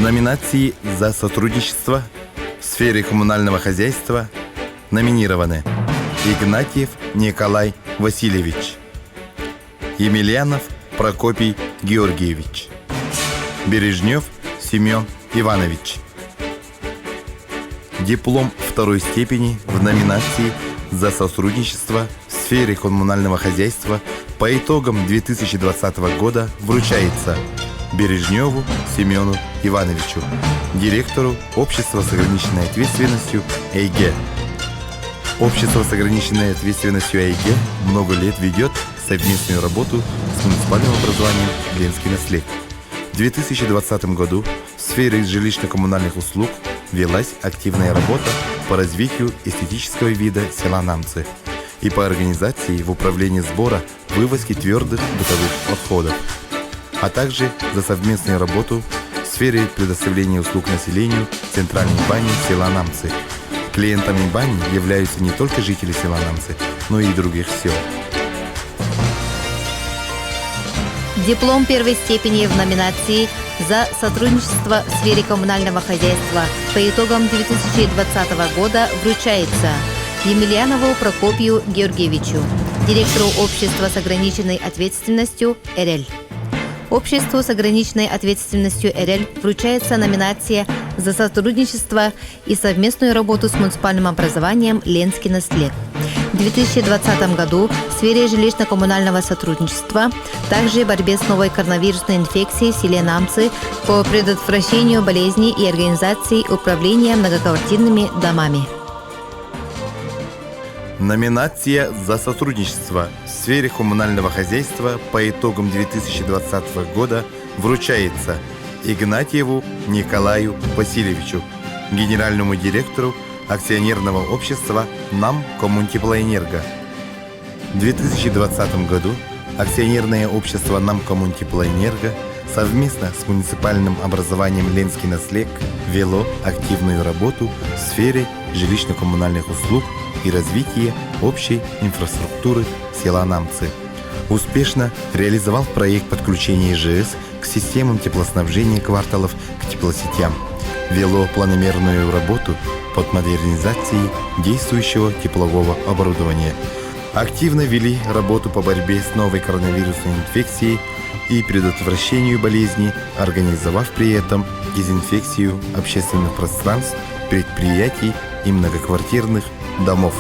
номинации за сотрудничество в сфере коммунального хозяйства номинированы Игнатьев Николай Васильевич, Емельянов Прокопий Георгиевич, Бережнев Семен Иванович. Диплом второй степени в номинации за сотрудничество в сфере коммунального хозяйства по итогам 2020 года вручается Бережневу Семену Ивановичу, директору Общества с ограниченной ответственностью ЭйГе. Общество с ограниченной ответственностью ЭйГе много лет ведет совместную работу с муниципальным образованием «Ленский наследник». В 2020 году в сфере жилищно-коммунальных услуг велась активная работа по развитию эстетического вида села Намцы и по организации в управлении сбора вывозки твердых бытовых отходов, а также за совместную работу в сфере предоставления услуг населению центральной бани села Намцы. Клиентами бани являются не только жители села Намцы, но и других сел. Диплом первой степени в номинации за сотрудничество в сфере коммунального хозяйства по итогам 2020 года вручается Емельянову Прокопию Георгиевичу, директору Общества с ограниченной ответственностью «ЭРЕЛЬ». Обществу с ограниченной ответственностью «ЭРЕЛЬ» вручается номинация за сотрудничество и совместную работу с муниципальным образованием «Ленский наследник». В 2020 году в сфере жилищно-коммунального сотрудничества, также борьбе с новой коронавирусной инфекцией в селе Намцы по предотвращению болезней и организации управления многоквартирными домами. Номинация за сотрудничество в сфере коммунального хозяйства по итогам 2020 года вручается Игнатьеву Николаю Васильевичу, генеральному директору акционерного общества «НАМ Коммунтеплоэнерго». В 2020 году акционерное общество «НАМ Коммунтеплоэнерго» совместно с муниципальным образованием «Ленский наследник» вело активную работу в сфере жилищно-коммунальных услуг и развития общей инфраструктуры села Намцы. Успешно реализовал проект подключения ИЖС к системам теплоснабжения кварталов к теплосетям. Вело планомерную работу под модернизацией действующего теплового оборудования. Активно вели работу по борьбе с новой коронавирусной инфекцией и предотвращению болезней, организовав при этом дезинфекцию общественных пространств, предприятий и многоквартирных домов.